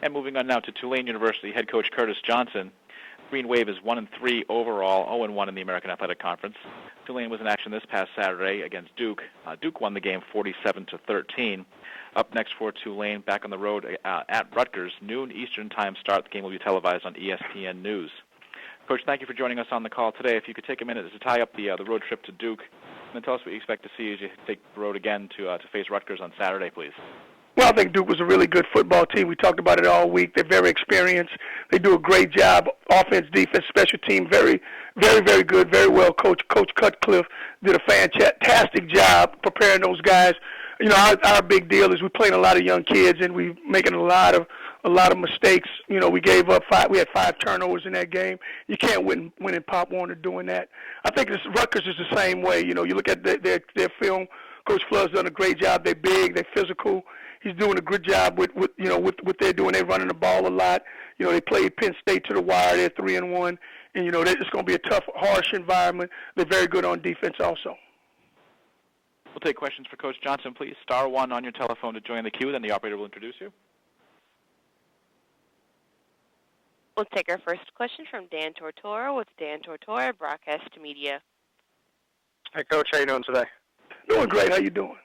And moving on now to Tulane University head coach Curtis Johnson. Green Wave is 1-3 overall, 0-1 in the American Athletic Conference. Tulane was in action this past Saturday against Duke. Duke won the game 47-13. Up next for Tulane, back on the road at Rutgers, noon Eastern time start. The game will be televised on ESPN News. Coach, thank you for joining us on the call today. If you could take a minute to tie up the road trip to Duke, and then tell us what you expect to see as you take the road again to face Rutgers on Saturday, please. Well, I think Duke was a really good football team. We talked about it all week. They're very experienced. They do a great job, offense, defense, special team, very, very, very good, very well coached. Coach Cutcliffe did a fantastic job preparing those guys. You know, our big deal is we're playing a lot of young kids, and we're making a lot of mistakes. You know, we gave up we had 5 turnovers in that game. You can't win in Pop Warner doing that. I think Rutgers is the same way. You know, you look at their film. Coach Flood's done a great job. They're big. They're physical. He's doing a good job with what they're doing. They're running the ball a lot. You know, they played Penn State to the wire. They're 3-1, and you know it's going to be a tough, harsh environment. They're very good on defense also. We'll take questions for Coach Johnson, please. *1 on your telephone to join the queue. Then the operator will introduce you. We'll take our first question from Dan Tortora with Dan Tortora Broadcast Media. Hi, Coach. How you doing today? Doing great. How you doing?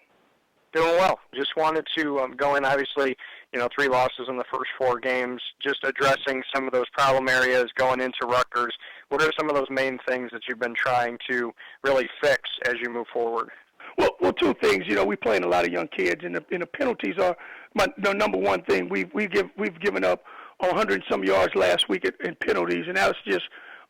Doing well. Just wanted to go in, obviously, 3 losses in the first 4 games, just addressing some of those problem areas going into Rutgers. What are some of those main things that you've been trying to really fix as you move forward? Well, 2 things. You know, we're playing a lot of young kids, and the penalties are the number one thing. We've given up 100 and some yards last week in penalties, and that's just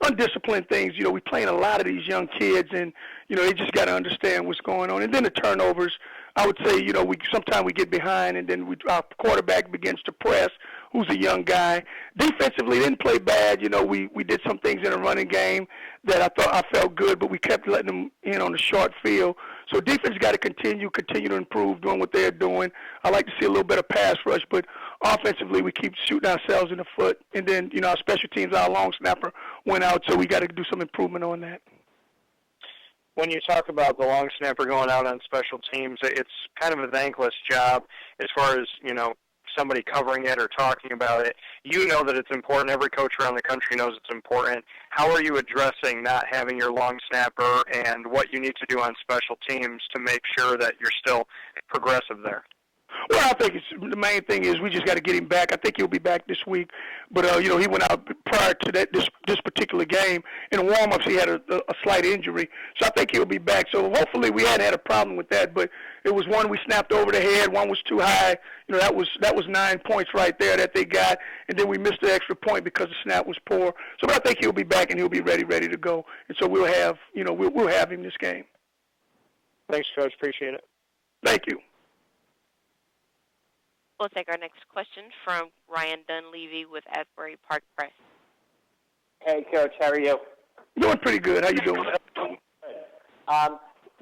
undisciplined things. You know, we're playing a lot of these young kids, and they just got to understand what's going on. And then the turnovers, I would say, sometimes we get behind, and then our quarterback begins to press, who's a young guy. Defensively, didn't play bad. We did some things in the running game that I felt good, but we kept letting them in on the short field. So defense got to continue to improve, doing what they're doing. I like to see a little bit of pass rush, but offensively, we keep shooting ourselves in the foot. And then, our special teams, our long snapper went out, so we got to do some improvement on that. When you talk about the long snapper going out on special teams, it's kind of a thankless job as far as, somebody covering it or talking about it. You know that it's important. Every coach around the country knows it's important. How are you addressing not having your long snapper and what you need to do on special teams to make sure that you're still progressive there? Well, I think the main thing is we just got to get him back. I think he'll be back this week. But, he went out prior to this particular game. In warm-ups, he had a slight injury. So I think he'll be back. So hopefully we hadn't had a problem with that. But it was one we snapped over the head. One was too high. That was 9 points right there that they got. And then we missed the extra point because the snap was poor. So I think he'll be back and he'll be ready to go. And so we'll have, we'll have him this game. Thanks, Coach. Appreciate it. Thank you. We'll take our next question from Ryan Dunleavy with Asbury Park Press. Hey, Coach. How are you? Doing pretty good. How you doing?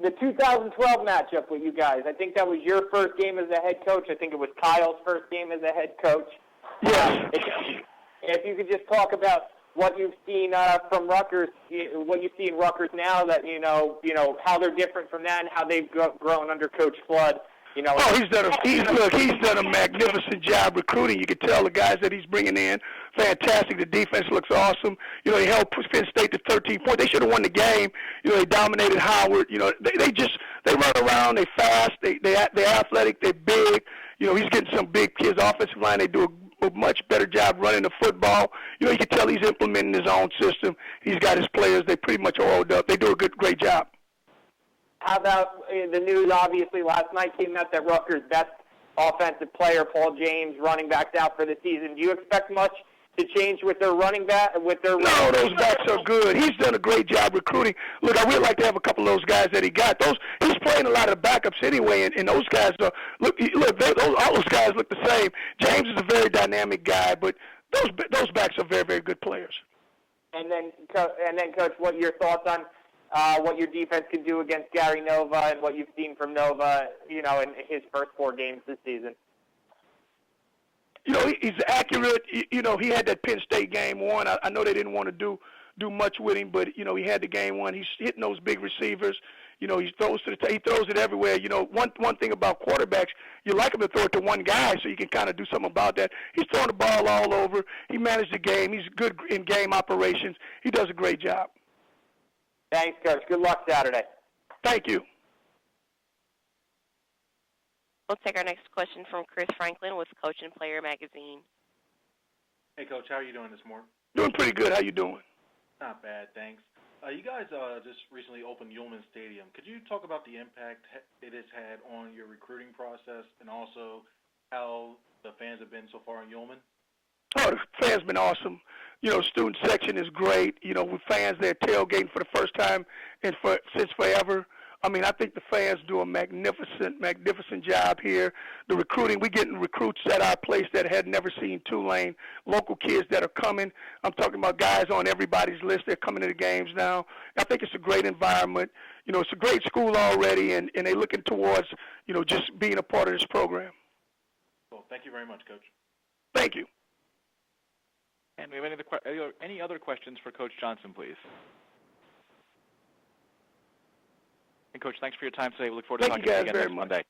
The 2012 matchup with you guys, I think that was your first game as a head coach. I think it was Kyle's first game as a head coach. Yes. If you could just talk about what you've seen from Rutgers, what you see in Rutgers now, that how they're different from that and how they've grown under Coach Flood. He's done a magnificent job recruiting. You can tell the guys that he's bringing in, fantastic. The defense looks awesome. They held Penn State to 13 points. They should have won the game. They dominated Howard. They run around. They fast. They're athletic. They're big. He's getting some big kids. Offensive line, they do a much better job running the football. You can tell he's implementing his own system. He's got his players. They pretty much are oiled up. They do a great job. How about the news, obviously, last night came out that Rutgers' best offensive player, Paul James, running back's out for the season. Do you expect much to change with their running back? No, those backs are good. He's done a great job recruiting. Look, I would like to have a couple of those guys that he got. He's playing a lot of backups anyway, and those guys are all those guys look the same. James is a very dynamic guy, but those backs are very, very good players. And then, Coach, what are your thoughts on what your defense can do against Gary Nova and what you've seen from Nova, in his first 4 games this season? He's accurate. He had that Penn State game won. I know they didn't want to do much with him, but, he had the game won. He's hitting those big receivers. You know, he throws it everywhere. You know, one thing about quarterbacks, you like him to throw it to one guy so you can kind of do something about that. He's throwing the ball all over. He managed the game. He's good in game operations. He does a great job. Thanks, Coach. Good luck Saturday. Thank you. We'll take our next question from Chris Franklin with Coach and Player Magazine. Hey, Coach. How are you doing this morning? Doing pretty good. How you doing? Not bad, thanks. You guys just recently opened Yulman Stadium. Could you talk about the impact it has had on your recruiting process and also how the fans have been so far in Yulman? Oh, the fans been awesome. You know, student section is great. You know, with fans, they're tailgating for the first time since forever. I mean, I think the fans do a magnificent job here. The recruiting, we're getting recruits at our place that had never seen Tulane, local kids that are coming. I'm talking about guys on everybody's list. They're coming to the games now. I think it's a great environment. You know, it's a great school already, and they're looking towards, you know, just being a part of this program. Well, thank you very much, Coach. Thank you. And we have any other questions for Coach Johnson, please? And, Coach, thanks for your time today. We look forward to talking to you again next Monday.